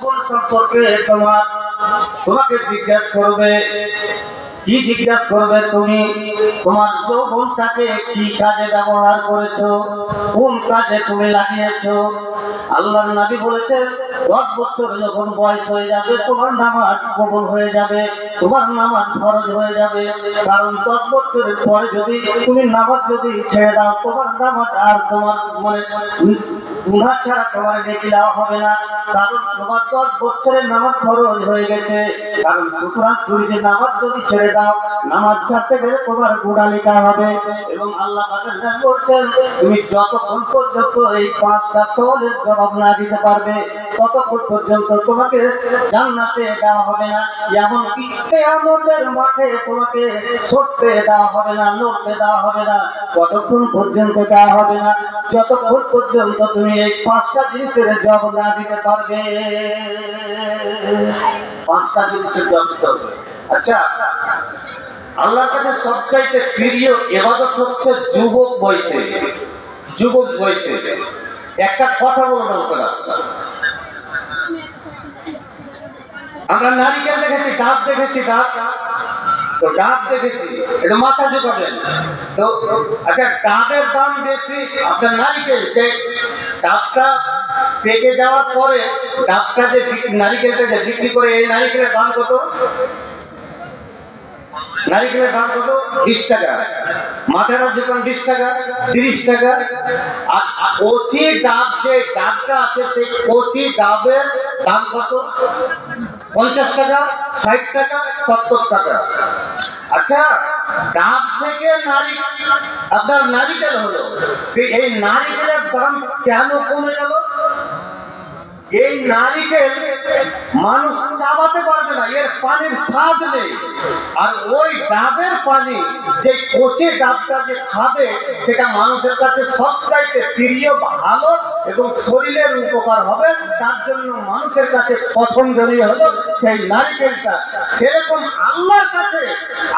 যৌবন সম্পর্কে তোমাকে জিজ্ঞাসা করবে। কি জিজ্ঞাসা করবে? তুমি তোমার যৌবনটাকে কি কাজে ব্যবহার করেছো, কোন কাজে তুমি লাগিয়েছো? আল্লাহর নবী বলেছেন 10 বছর যখন বয়স হয়ে যাবে তোমার নামাজ কবুল হয়ে যাবে, তোমার নামাজ ফরজ হয়ে যাবে। কারণ 10 বছরের পরে যদি তুমি নামাজ যদি ছেড়ে দাও, তোমার নামাজ আর তোমার মানে গুনাহ ছাড়া তোমার নেকি দেওয়া হবে না। কারণ তোমার 10 বছরের নামাজ ফরজ হয়ে গেছে। কারণ সুতরাং তুমি যে নামাজ যদি ছেড়ে দাও, নামাজ ছাড়তে গেলে তোমার গুনাহ লেখা হবে। এবং আল্লাহ পাকের নবী বলছেন তুমি যতক্ষণ পর্যন্ত এই 5টা সওয়ালের জবাব না দিতে পারবে ততক্ষণ পর্যন্ত তোমাকে জান্নাতে দেওয়া হবে না। এমনকি কিয়ামতের মাঠে তোমাকে সরতে দেওয়া হবে না, লড়তে দেওয়া হবে না। কতক্ষণ পর্যন্ত দেওয়া হবে না? যতক্ষণ পর্যন্ত তুমি এই 5টা জিনিসের জবাব না দিতে পারবে। 5টা জিনিসের জবাব দিতে হবে। আচ্ছা, আল্লাহর কাছে সবচাইতে প্রিয় ইবাদত হচ্ছে যুবক বয়সে। যুবক বয়সে একটা কথা বলবো না, আমরা নারিকেল দেখেছি, ডাব দেখেছি, ডাব দেখেছি, এটা মাথা ঝুঁকাবেন তো। আচ্ছা, ডাবের দাম বেশি আপনার নারিকেল, যে ডাবটা পেকে যাওয়ার পরে ডাবটা যে নারিকেলটা যে বিক্রি করে, এই নারিকেলের দাম কত? নারিকেলের দাম কত? 20 টাকা। মাথাটা যখন 20 টাকা, 30 টাকা। আর কচি ডাব, যে ডাবটা আছে সেই কচি ডাবের দাম কত? 50 টাকা, 60 টাকা, 70 টাকা। আচ্ছা, ডাব থেকে আপনার নারিকেল হলো, এই নারিকেলের দাম কেন কমে গেল? এই নারিকেল মানুষ চাবাতে পারবে না, এর পানির স্বাদ নেই। আর ওই ডাবের পানি, যে কচি ডাবটা যে খাবে, সেটা মানুষের কাছে সবচাইতে প্রিয়, ভালো এবং শরীরের উপকার হবে। তার জন্য মানুষের কাছে পছন্দনীয় হলো সেই নারিকেলটা। সেরকম আল্লাহর কাছে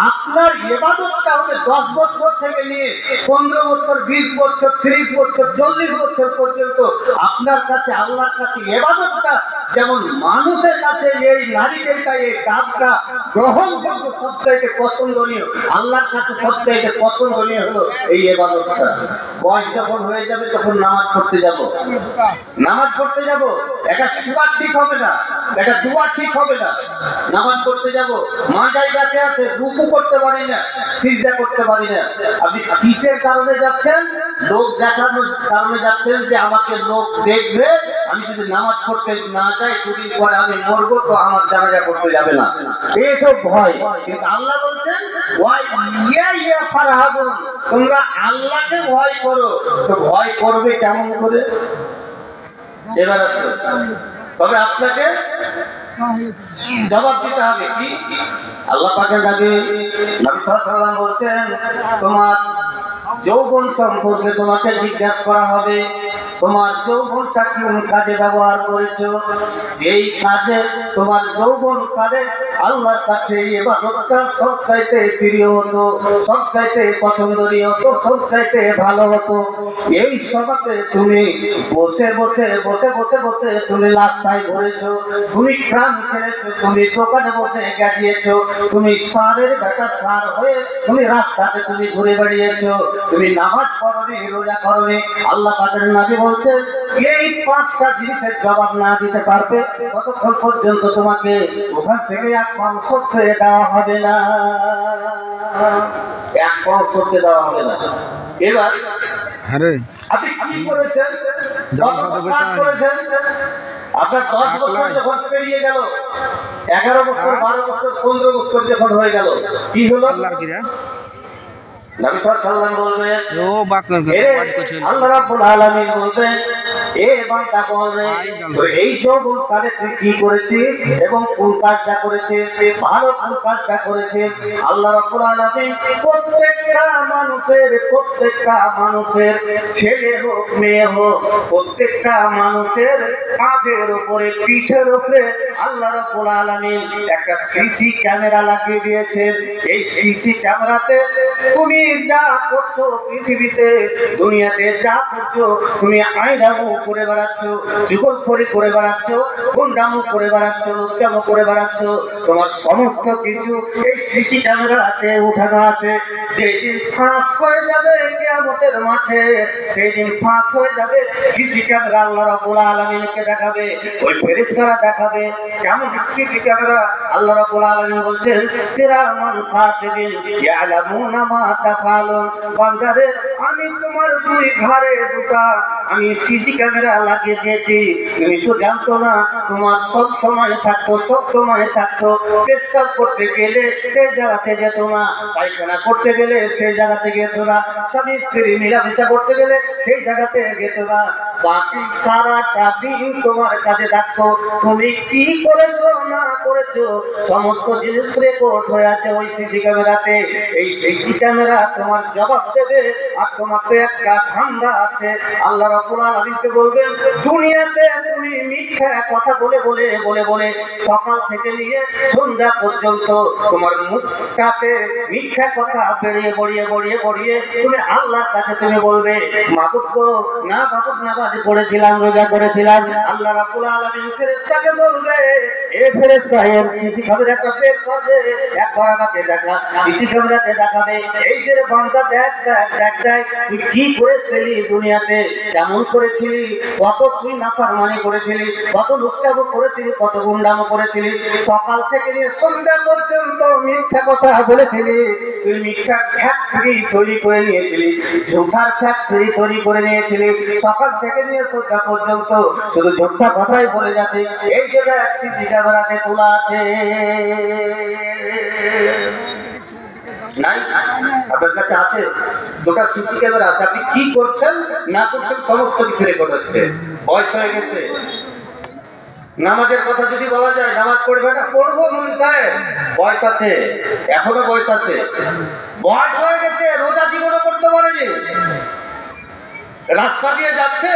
আপনার ইবাদতটা হবে 10 বছর থেকে নিয়ে 15 বছর, 20 বছর, 30 বছর, 40 বছর পর্যন্ত আপনার কাছে, আল্লাহর কাছে ইবাদতটা যেমন মানুষের কাছে এই নারিকেলটা, এই ডাবটা গ্রহণযোগ্য, সবচাইতে পছন্দনীয়, আল্লাহর কাছে সবচাইতে পছন্দনীয় হলো এই ইবাদতটা। বয়স যখন হয়ে যাবে তখন নামাজ পড়তে যাব, নামাজ পড়তে যাব, একটা সুরা ঠিক হবে না, একটা দোয়া ঠিক হবে না। নামাজ পড়তে যাব, মাথায় কাছে আছে, রুকু করতে পারি না, সিজদা করতে পারি না। আপনি কিসের কারণে যাচ্ছেন? লোক দেখানোর কারণে যাচ্ছেন, যে আমাকে লোক দেখবে, আমি যদি নামাজ পড়তে না যাই, দুদিন পরে আমি মরবো, তো আমার জানাজা করতে যাবে না, এই তো ভয়। কিন্তু আল্লাহ বলছেন তোমরা আল্লাহকে ভয় করো। তো ভয় করবে কেমন করে? এবার আসো, তবে আপনাকে জবাব দিতে হবে। কি? আল্লাহ পাকের নবী সাল্লাল্লাহু আলাইহি ওয়াসাল্লাম বলতেন তোমার যৌবন সম্পর্কে তোমাকে জিজ্ঞাসা করা হবে, তোমার যৌবনটা কোন কাজে ব্যবহার করেছো। যেই কাজে তোমার যৌবন কাজে আল্লাহর কাছে ইবাদতটা সবচাইতে প্রিয় হতো, সবচাইতে পছন্দনীয় হতো, সবচাইতে ভালো হতো, এই সময়তে তুমি বসে বসে বসে বসে বসে তুমি রাস্তায় ঘুরেছো, তুমি গ্রাম খেলেছো, তুমি দোকানে বসে গেছিয়েছো, তুমি সারের বেটা সার হয়ে তুমি রাস্তাতে তুমি ঘুরে বেড়িয়েছো, তুমি নামাজ পড়নি, রোজা করনি। আল্লাহ পাকের নবী বলছেন এই 5টা জিনিসের জবাব না দিতে পারবে ততক্ষণ পর্যন্ত তোমাকে ওখান থেকে এক পাও সরতে দেওয়া হবে না, এক পাও সরতে দেওয়া হবে না। এবার আপনি কি করেছেন? আপনার 10 বছর যখন পেরিয়ে গেল, 11 বছর, 12 বছর, 15 বছর যখন হয়ে গেল, কি হলো? নবী সাল্লাল্লাহু আলাইহি ওয়াসাল্লাম বলবেন, আল্লাহ রাব্বুল আলামিন বলবেন, এ বান্দা বলবে এই যৌবন কালে তুই কি করেছিস এবং কোন কাজটা করেছিস, ভালো কোন কাজটা করেছিস। আল্লাহ রাব্বুল আলামিন প্রত্যেকটা মানুষের ছেলে হোক মেয়ে হোক, প্রত্যেকটা মানুষের কাঁধের উপরে, পিঠের উপরে আল্লাহ রাব্বুল আলামিন একটা সিসি ক্যামেরা লাগিয়ে দিয়েছেন। এই সিসি ক্যামেরাতে তুমি যা করছো পৃথিবীতে, দুনিয়াতে যা করছো, তুমি আয়নামুখ করে বেড়াচ্ছ, চুগলখড়ি করে বেড়াচ্ছ, গুন্ডামো করে বেড়াচ্ছ, লুচ্চামো করে বেড়াচ্ছ, তোমার সমস্ত কিছু এই সিসি ক্যামেরাতে উঠানো আছে। যেদিন ফাঁস হয়ে যাবে কিয়ামতের মাঠে, সেই দিন ফাঁস হয়ে যাবে, সিসি ক্যামেরা আল্লাহ রাব্বুল আলামিনকে দেখাবে, ওই ফেরেশতারা দেখাবে। কেমন সিসি ক্যামেরা? আল্লাহ রাব্বুল আলামিন বলছেন, কিরামান কাতিবিন ইয়ালামুনা মা তাফআলুন। বান্দারে, আমি তোমার দুই ঘরে দুটা আমি সিসি ক্যামেরা লাগিয়ে দিয়েছি। তুমি তো জানতো না, তোমার সব সময় থাকতো পেশাব করতে গেলে সেই জায়গাতে যেত না, পায়খানা করতে গেলে সেই জায়গাতে যেত না, স্বামী স্ত্রী মিলামেশা করতে গেলে সেই জায়গাতে যেত না। বাকি সারাটা দিন তোমার কাছে থাকতো, তুমি কি করেছো না করেছো সমস্ত জিনিস রেকর্ড হয়ে আছে ওই সিসি ক্যামেরাতে। এই সিসি ক্যামেরা তোমার জবাব দেবে। আর তোমাকে একটা ধান্দা আছে, আল্লাহ রাব্বুল আলামিনকে বলবেন, দুনিয়াতে তুমি মিথ্যা কথা বলে সকাল থেকে নিয়ে সন্ধ্যা পর্যন্ত তোমার মুখটাতে মিথ্যা কথা বড়িয়ে তুমি আল্লাহর কাছে তুমি বলবে, মাবুদ গো, না মাবুদ, নামাজ পড়েছিলাম, রোজা করেছিলাম। আল্লাহ রাব্বুল আলামিন ফেরেশতাকে বলবে, এ ফেরেশতা, এর সিসি ক্যামেরাটা বের করে একবার আমাকে দেখা। সিসি ক্যামেরাতে দেখাবে, এই যে বান্দা, দেখ তুই কি করেছিলি দুনিয়াতে, কেমন করেছিলি, কত তুই নাফরমানি করেছিলি, কত লুচ্চামো করেছিলি, কত গুন্ডামো করেছিলি, সকাল থেকে নিয়ে সন্ধ্যা পর্যন্ত মিথ্যা কথা বলেছিলি। তুই মিথ্যা ফ্যাক্টরি তৈরি করে নিয়েছিলি, ঝুঠার ফ্যাক্টরি তৈরি করে নিয়েছিলি। সকাল থেকে নিয়ে সন্ধ্যা পর্যন্ত শুধু ঝুঠা কথাই বলে যাবে। এই যে সিসি ক্যামেরাতে তোলা আছে, নাই আপনার কাছে আছে, দুটো সিসি ক্যামেরা আছে, আপনি কি করছেন না করছেন সমস্ত কিছু রেকর্ড হচ্ছে। বয়স হয়ে গেছে, নামাজের কথা যদি বলা যায়, নামাজ পড়বে না, পড়বো মনে চায়, বয়স আছে, এখনো বয়স আছে, বয়স হয়ে গেছে, রোজা জীবনও করতে পারেনি, রাস্তা দিয়ে যাচ্ছে।